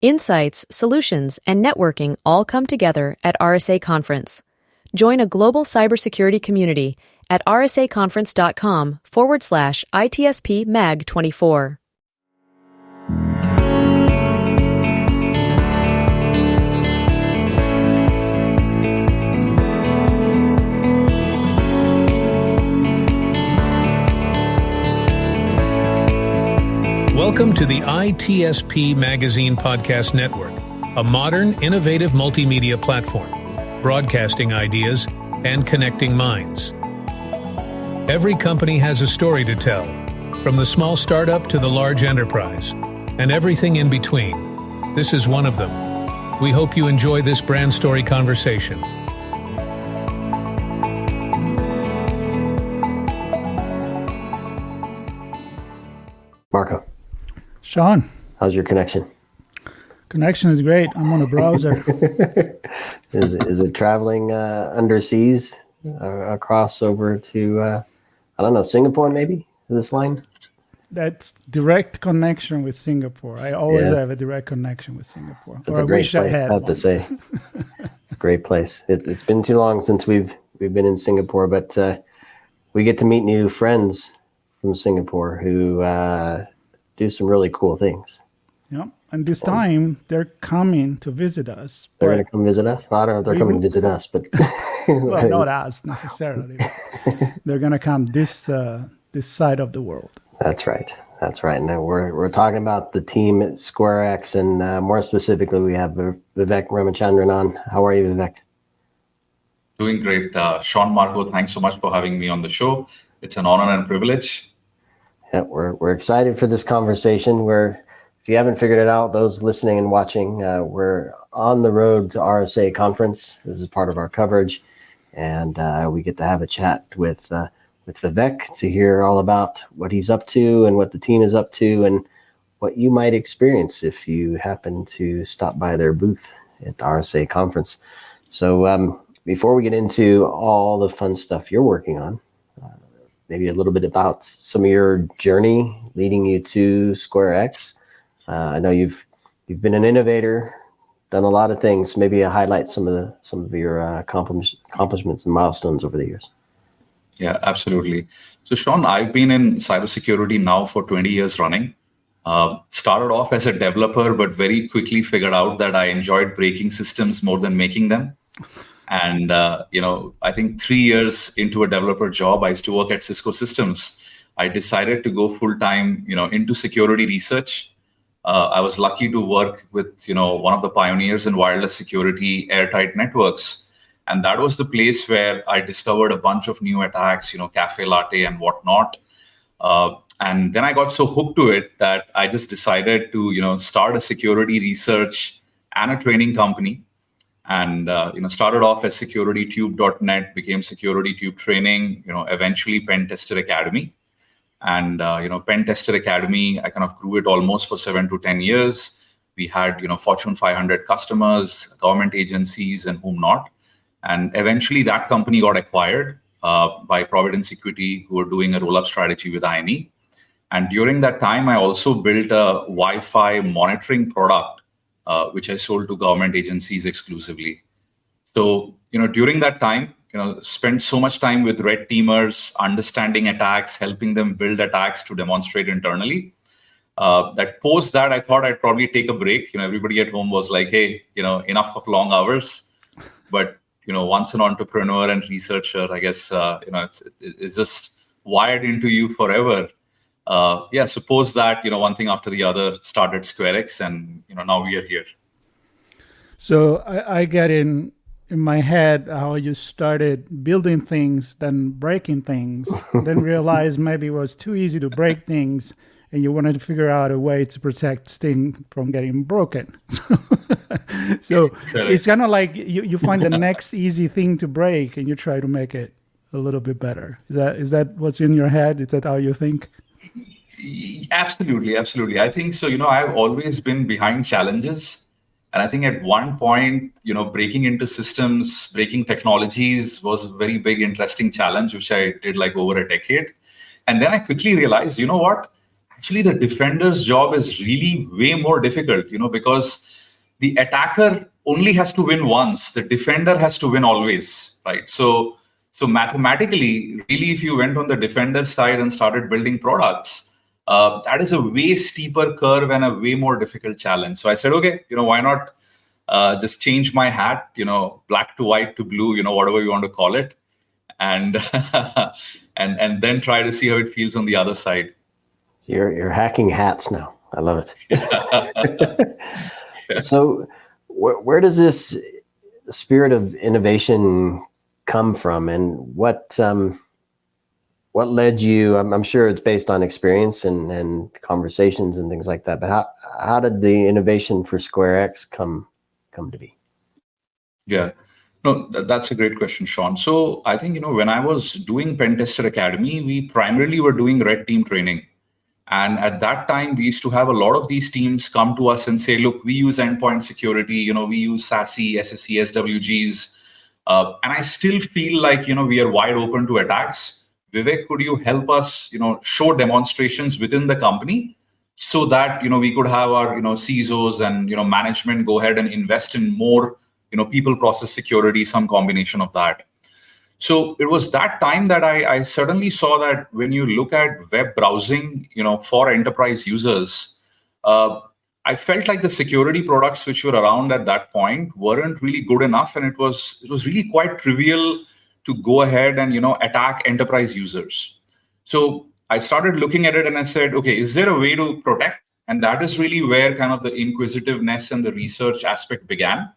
Insights, solutions, and networking all come together at RSA Conference. Join a global cybersecurity community at rsaconference.com/ITSP Mag 24. Welcome to the ITSP Magazine Podcast Network, a modern, innovative multimedia platform, broadcasting ideas and connecting minds. Every company has a story to tell, from the small startup to the large enterprise, and everything in between. This is one of them. We hope you enjoy this brand story conversation. Marco. Sean. How's your connection? Connection is great. I'm on a browser. Is it traveling underseas across over to, I don't know, Singapore maybe? This line? That's direct connection with Singapore. I always have a direct connection with Singapore. It's a great place, I have to say. It's a great place. It's been too long since we've been in Singapore, but we get to meet new friends from Singapore who do some really cool things. Yeah, and this time they're coming to visit us. They're going to come visit us? Well, I don't know if they're coming to visit us, but... well, not us necessarily. They're going to come this side of the world. That's right. That's right. And we're talking about the team at SquareX, and more specifically, we have Vivek Ramachandran on. How are you, Vivek? Doing great. Sean, Marco, thanks so much for having me on the show. It's an honor and privilege. Yeah, we're excited for this conversation. If you haven't figured it out, those listening and watching, we're on the road to RSA Conference. This is part of our coverage, and we get to have a chat with Vivek to hear all about what he's up to and what the team is up to and what you might experience if you happen to stop by their booth at the RSA Conference. So before we get into all the fun stuff you're working on, maybe a little bit about some of your journey leading you to SquareX. I know you've been an innovator, done a lot of things. Maybe highlight some of your accomplishments and milestones over the years. Yeah, absolutely. So, Sean, I've been in cybersecurity now for 20 years running. Started off as a developer, but very quickly figured out that I enjoyed breaking systems more than making them. And, I think 3 years into a developer job, I used to work at Cisco Systems. I decided to go full-time, into security research. I was lucky to work with, one of the pioneers in wireless security, airtight networks. And that was the place where I discovered a bunch of new attacks, cafe latte and whatnot. And then I got so hooked to it that I just decided to, start a security research and a training company. And, started off as securitytube.net, became SecurityTube Training, eventually Pen Tester Academy. And, Pen Tester Academy, I kind of grew it almost for 7 to 10 years. We had, Fortune 500 customers, government agencies, and whom not. And eventually that company got acquired by Providence Equity, who were doing a roll-up strategy with INE. And during that time, I also built a Wi-Fi monitoring product, which I sold to government agencies exclusively. So, during that time, spent so much time with red teamers, understanding attacks, helping them build attacks to demonstrate internally. That post that, I thought I'd probably take a break. Everybody at home was like, hey, enough of long hours. But, once an entrepreneur and researcher, I guess, it's just wired into you forever. Suppose that, one thing after the other started SquareX, and, now we are here. So I get in my head how you started building things, then breaking things, then realized maybe it was too easy to break things, and you wanted to figure out a way to protect things from getting broken. So it's kind of like you find the next easy thing to break, and you try to make it a little bit better. Is that what's in your head? Is that how you think? Absolutely. I think so. I've always been behind challenges. And I think at one point, breaking into systems, breaking technologies was a very big, interesting challenge, which I did like over a decade. And then I quickly realized, what? actually the defender's job is really way more difficult, because the attacker only has to win once, the defender has to win always, right? So mathematically, really, if you went on the defender's side and started building products, that is a way steeper curve and a way more difficult challenge. So I said, okay, why not just change my hat, black to white to blue, whatever you want to call it, and and then try to see how it feels on the other side. You're hacking hats now. I love it. So where does this spirit of innovation come from, and what led you? I'm sure it's based on experience and conversations and things like that, but how did the innovation for SquareX come to be? Yeah. No, that's a great question, Sean. So I think, when I was doing Pentester Academy, we primarily were doing red team training. And at that time, we used to have a lot of these teams come to us and say, look, we use endpoint security, we use SASE, SSE, SWGs. And I still feel like, we are wide open to attacks. Vivek, could you help us, show demonstrations within the company so that, we could have our, CISOs and, management go ahead and invest in more, people process security, some combination of that. So it was that time that I suddenly saw that when you look at web browsing, for enterprise users, I felt like the security products which were around at that point weren't really good enough, and it was really quite trivial to go ahead and attack enterprise users. So I started looking at it and I said, okay, is there a way to protect? And that is really where kind of the inquisitiveness and the research aspect began.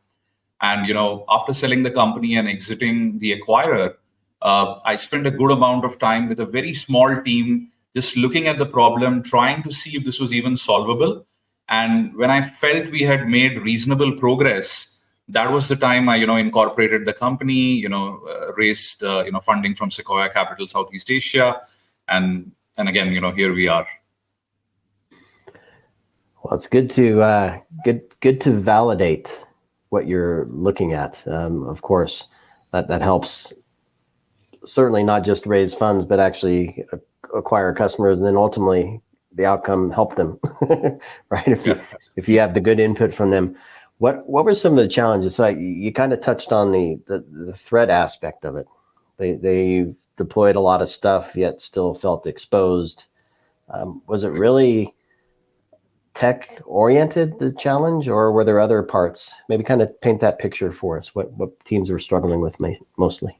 And after selling the company and exiting the acquirer, I spent a good amount of time with a very small team, just looking at the problem, trying to see if this was even solvable. And when I felt we had made reasonable progress, that was the time I, incorporated the company, raised, funding from Sequoia Capital Southeast Asia, and again, here we are. Well, it's good to validate what you're looking at. Of course, that helps. Certainly not just raise funds, but actually acquire customers, and then ultimately the outcome help them, right? If you have the good input from them. What were some of the challenges? So you kind of touched on the threat aspect of it. They deployed a lot of stuff, yet still felt exposed. Was it really tech oriented, the challenge, or were there other parts? Maybe kind of paint that picture for us. What teams were struggling with mostly?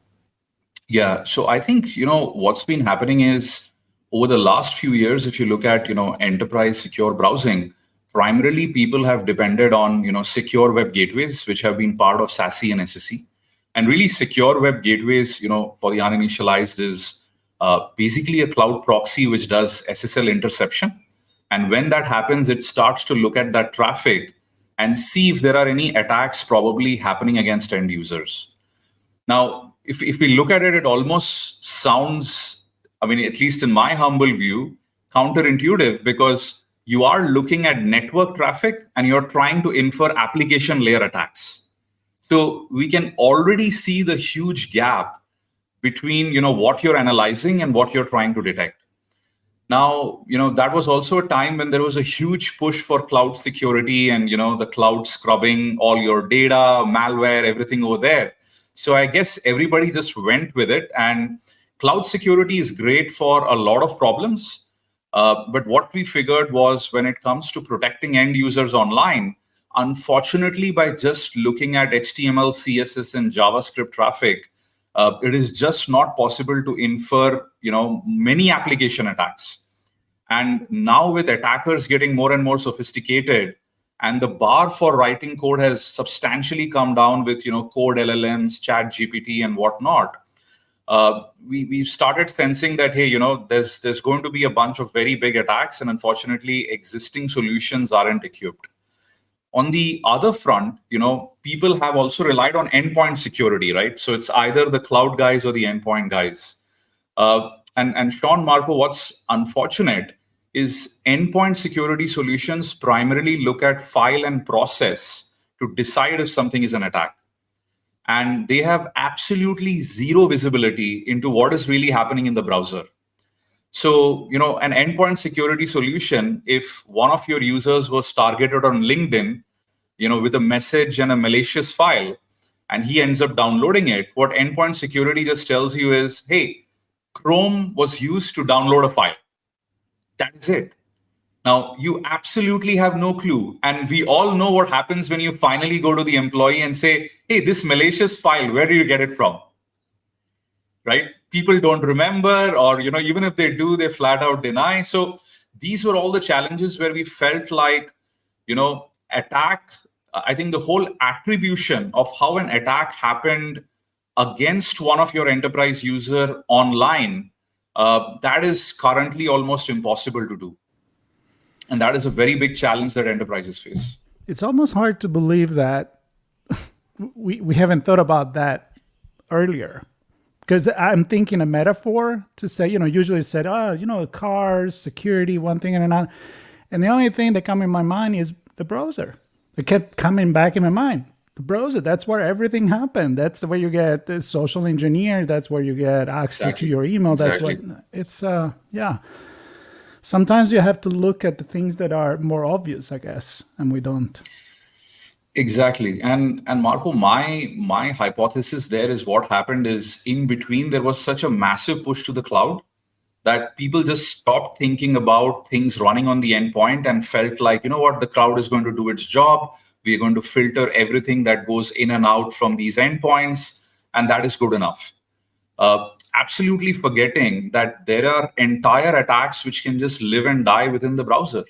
Yeah, so I think what's been happening is over the last few years, if you look at enterprise secure browsing, primarily people have depended on secure web gateways, which have been part of SASE and SSE. And really, secure web gateways, for the uninitialized, is basically a cloud proxy which does SSL interception. And when that happens, it starts to look at that traffic and see if there are any attacks probably happening against end users. Now, if we look at it, it almost sounds, at least in my humble view, counterintuitive, because you are looking at network traffic and you're trying to infer application layer attacks. So we can already see the huge gap between what you're analyzing and what you're trying to detect. Now, that was also a time when there was a huge push for cloud security and, the cloud scrubbing all your data, malware, everything over there. So I guess everybody just went with it. And cloud security is great for a lot of problems. But what we figured was when it comes to protecting end users online, unfortunately, by just looking at HTML, CSS, and JavaScript traffic, it is just not possible to infer, many application attacks. And now with attackers getting more and more sophisticated, and the bar for writing code has substantially come down with, code LLMs, chat GPT, and whatnot, we've started sensing that, hey, there's going to be a bunch of very big attacks, and unfortunately, existing solutions aren't equipped. On the other front, people have also relied on endpoint security, right? So it's either the cloud guys or the endpoint guys. And Sean, Marco, what's unfortunate is endpoint security solutions primarily look at file and process to decide if something is an attack. And they have absolutely zero visibility into what is really happening in the browser. So, an endpoint security solution, if one of your users was targeted on LinkedIn, with a message and a malicious file, and he ends up downloading it, what endpoint security just tells you is, hey, Chrome was used to download a file. That is it. Now, you absolutely have no clue. And we all know what happens when you finally go to the employee and say, hey, this malicious file, where do you get it from? Right? People don't remember, or, even if they do, they flat out deny. So these were all the challenges where we felt like, attack, I think the whole attribution of how an attack happened against one of your enterprise user online, that is currently almost impossible to do. And that is a very big challenge that enterprises face. It's almost hard to believe that we haven't thought about that earlier. Because I'm thinking a metaphor to say, usually said, cars, security, one thing and another. And the only thing that comes in my mind is the browser. It kept coming back in my mind. The browser, that's where everything happened. That's the way you get the social engineer. That's where you get access to your email. That's what it's, Sometimes you have to look at the things that are more obvious, I guess, and we don't. Exactly. And Marco, my hypothesis there is what happened is in between, there was such a massive push to the cloud that people just stopped thinking about things running on the endpoint and felt like, the cloud is going to do its job. We are going to filter everything that goes in and out from these endpoints, and that is good enough. Absolutely forgetting that there are entire attacks which can just live and die within the browser.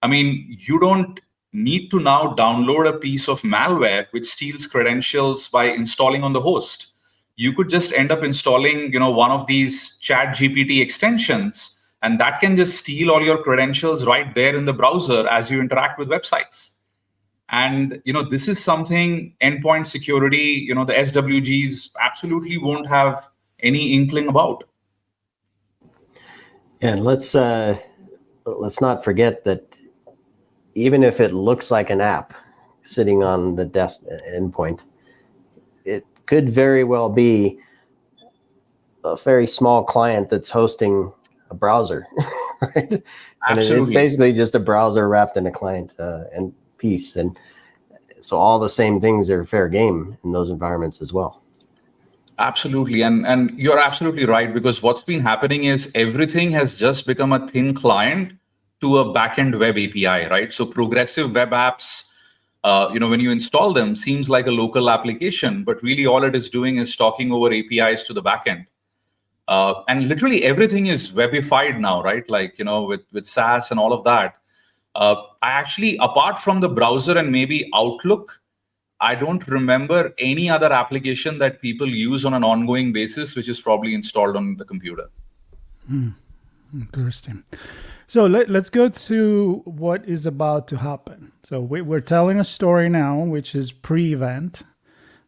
I mean, you don't need to now download a piece of malware which steals credentials by installing on the host. You could just end up installing, one of these chat GPT extensions, and that can just steal all your credentials right there in the browser as you interact with websites. And, this is something endpoint security, the SWGs absolutely won't have any inkling about. And let's not forget that even if it looks like an app sitting on the desk endpoint, it could very well be a very small client that's hosting a browser, right? And it's basically just a browser wrapped in a client and piece. And so all the same things are fair game in those environments as well. Absolutely. And you're absolutely right, because what's been happening is everything has just become a thin client to a backend web API, right? So progressive web apps, when you install them, seems like a local application, but really all it is doing is talking over APIs to the backend. And literally everything is webified now, right? Like, with SaaS and all of that. I actually, apart from the browser and maybe Outlook, I don't remember any other application that people use on an ongoing basis, which is probably installed on the computer. Interesting. So let's go to what is about to happen. So we're telling a story now, which is pre-event.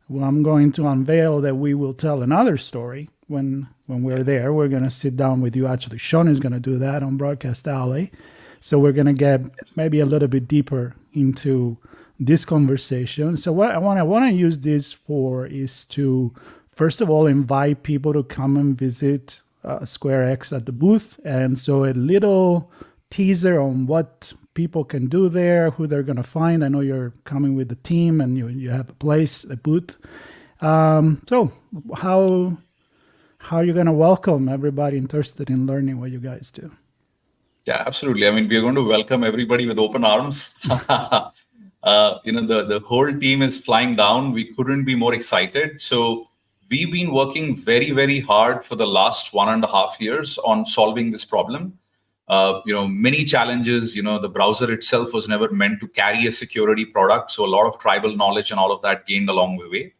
Well, I'm going to unveil that we will tell another story when we're there. We're going to sit down with you. Actually, Sean is going to do that on Broadcast Alley. So we're going to get maybe a little bit deeper into this conversation. So what I want to use this for is to, first of all, invite people to come and visit SquareX at the booth. And so a little teaser on what people can do there, who they're going to find. I know you're coming with the team and you have a booth. So how are you going to welcome everybody interested in learning what you guys do? Yeah, absolutely. I mean, we're going to welcome everybody with open arms. The whole team is flying down. We couldn't be more excited. So we've been working very, very hard for the last 1.5 years on solving this problem. Many challenges. The browser itself was never meant to carry a security product. So a lot of tribal knowledge and all of that gained along the way.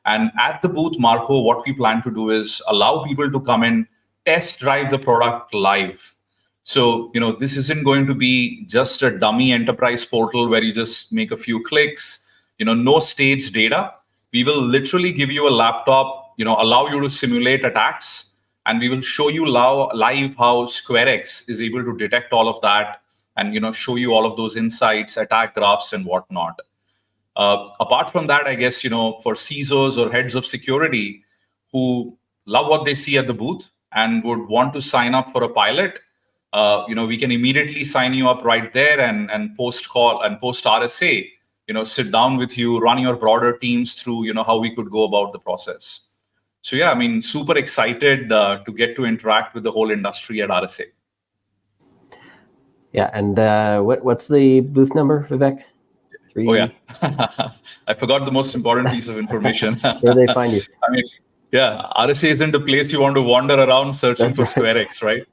And at the booth, Marco, what we plan to do is allow people to come in, test drive the product live. So, this isn't going to be just a dummy enterprise portal where you just make a few clicks, no staged data. We will literally give you a laptop, allow you to simulate attacks, and we will show you live how SquareX is able to detect all of that and, show you all of those insights, attack graphs and whatnot. Apart from that, I guess, for CISOs or heads of security who love what they see at the booth and would want to sign up for a pilot, we can immediately sign you up right there and post call and post RSA, sit down with you, run your broader teams through, how we could go about the process. So yeah, I mean, super excited to get to interact with the whole industry at RSA. Yeah, and what's the booth number, Vivek? 3. Oh yeah, I forgot the most important piece of information. Where they find you? I mean, yeah, RSA isn't a place you want to wander around searching for SquareX, right?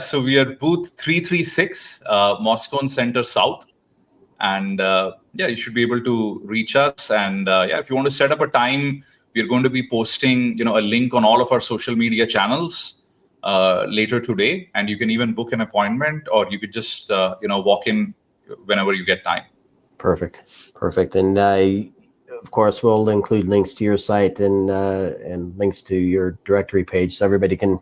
So we are booth 336, Moscone Center South. And you should be able to reach us. And if you want to set up a time, we're going to be posting, a link on all of our social media channels later today. And you can even book an appointment, or you could just, walk in whenever you get time. Perfect. And of course, we'll include links to your site and links to your directory page, so everybody can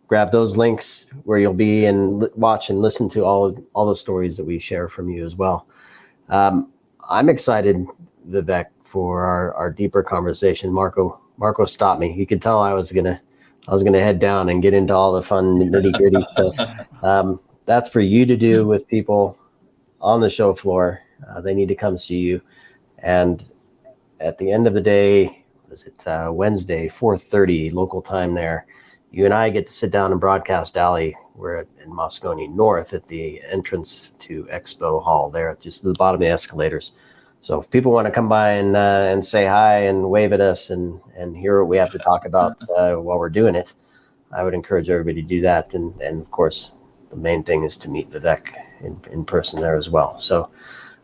grab those links where you'll be and watch and listen to all the stories that we share from you as well. I'm excited, Vivek, for our deeper conversation. Marco stopped me. You could tell I was gonna head down and get into all the fun nitty-gritty stuff. That's for you to do with people on the show floor. They need to come see you. And at the end of the day, Wednesday, 4:30 local time there, you and I get to sit down in Broadcast Alley. We're in Moscone North at the entrance to Expo Hall there, just at the bottom of the escalators. So if people want to come by and say hi and wave at us and hear what we have to talk about while we're doing it, I would encourage everybody to do that. And of course, the main thing is to meet Vivek in person there as well. So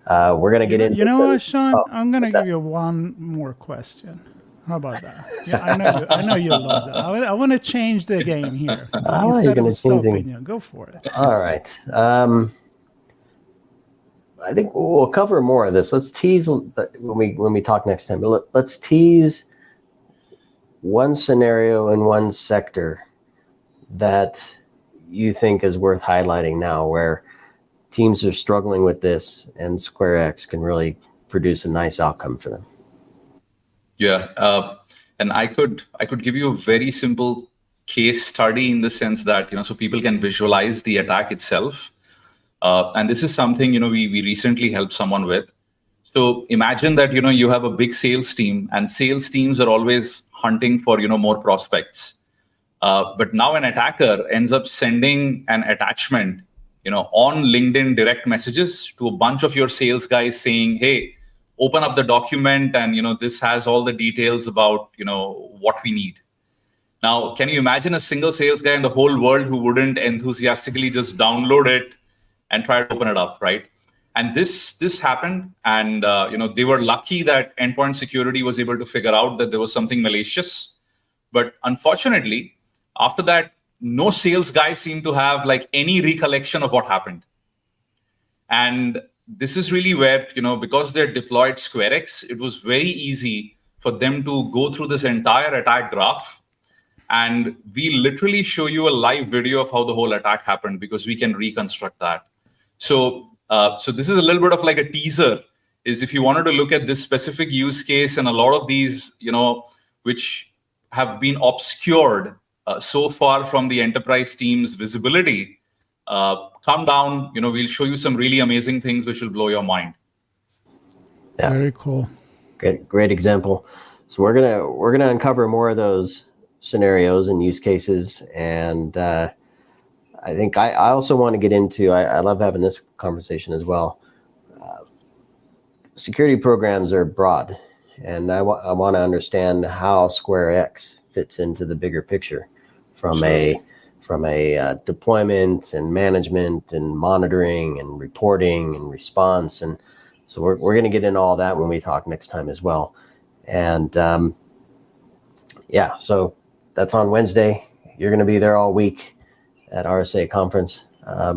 we're going to get into... You know what, Sean? I'm going to give you one more question. How about that? Yeah, I know you love that. I want to change the game here. You're going to change it. Go for it. All right. I think we'll cover more of this. Let's tease when we talk next time. But let's tease one scenario in one sector that you think is worth highlighting now, where teams are struggling with this and SquareX can really produce a nice outcome for them. Yeah, and I could give you a very simple case study in the sense that, so people can visualize the attack itself. And this is something, we recently helped someone with. So imagine that, you have a big sales team, and sales teams are always hunting for, more prospects. But now an attacker ends up sending an attachment, on LinkedIn direct messages to a bunch of your sales guys saying, hey, open up the document and, this has all the details about, what we need. Now, can you imagine a single sales guy in the whole world who wouldn't enthusiastically just download it and try to open it up, right? And this happened, and they were lucky that endpoint security was able to figure out that there was something malicious. But unfortunately, after that, no sales guy seemed to have any recollection of what happened. And this is really where, because they deployed SquareX, it was very easy for them to go through this entire attack graph. And we literally show you a live video of how the whole attack happened, because we can reconstruct that. So this is a little bit of a teaser, is if you wanted to look at this specific use case and a lot of these, which have been obscured so far from the enterprise team's visibility, come down, we'll show you some really amazing things which will blow your mind. Yeah. Very cool. Great example. So we're gonna uncover more of those scenarios and use cases, and I think I also want to get into, I love having this conversation as well. Security programs are broad, and I want to understand how SquareX fits into the bigger picture from a deployment and management and monitoring and reporting and response. And so we're going to get into all that when we talk next time as well. And so that's on Wednesday. You're going to be there all week at RSA conference. I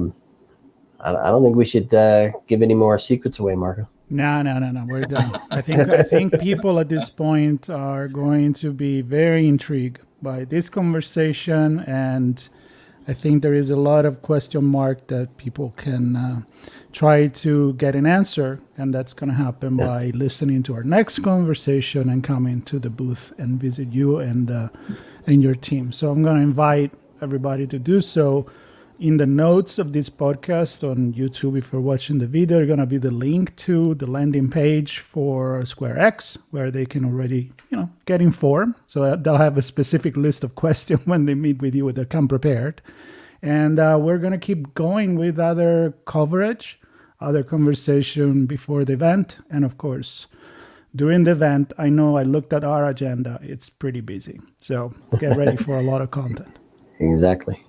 don't think we should give any more secrets away, Marco. No, we're done. I think people at this point are going to be very intrigued by this conversation, and I think there is a lot of question mark that people can try to get an answer, and that's going to happen by listening to our next conversation and coming to the booth and visit you and your team. So I'm going to invite everybody to do so. In the notes of this podcast on YouTube, if you're watching the video, there's going to be the link to the landing page for SquareX, where they can already, get informed. So they'll have a specific list of questions when they meet with you, they come prepared. And we're going to keep going with other coverage, other conversation before the event. And of course, during the event, I know I looked at our agenda. It's pretty busy. So get ready for a lot of content. Exactly.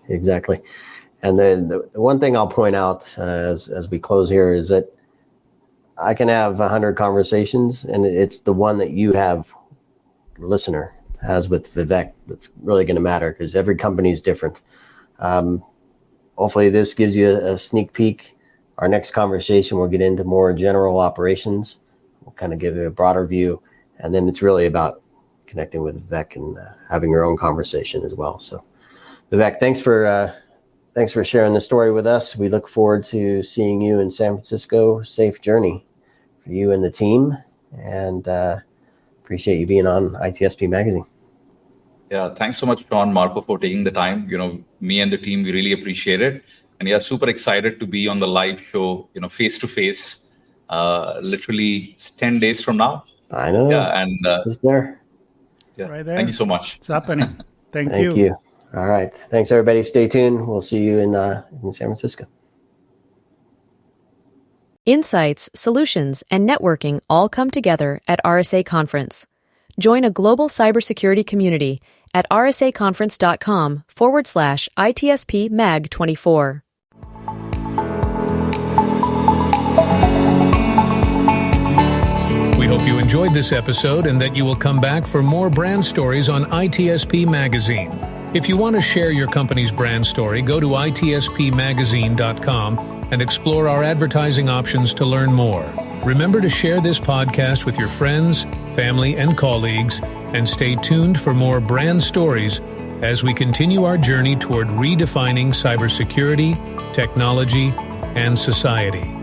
And the one thing I'll point out as we close here is that I can have 100 conversations, and it's the one that you have, listener, has with Vivek that's really going to matter, because every company is different. Hopefully this gives you a sneak peek. Our next conversation, we'll get into more general operations. We'll kind of give you a broader view, and then it's really about connecting with Vivek and having your own conversation as well. So Vivek, thanks for sharing the story with us. We look forward to seeing you in San Francisco. Safe journey for you and the team, and appreciate you being on ITSP Magazine. Yeah, thanks so much, Sean, Marco, for taking the time. Me and the team, we really appreciate it. And yeah, super excited to be on the live show, face to face, literally 10 days from now. I know. Yeah, and it's there. Yeah, right there. Thank you so much. It's happening. Thank you. All right. Thanks, everybody. Stay tuned. We'll see you in San Francisco. Insights, solutions, and networking all come together at RSA Conference. Join a global cybersecurity community at rsaconference.com/ITSP Mag 24. We hope you enjoyed this episode and that you will come back for more brand stories on ITSP Magazine. If you want to share your company's brand story, go to itspmagazine.com and explore our advertising options to learn more. Remember to share this podcast with your friends, family, and colleagues, and stay tuned for more brand stories as we continue our journey toward redefining cybersecurity, technology, and society.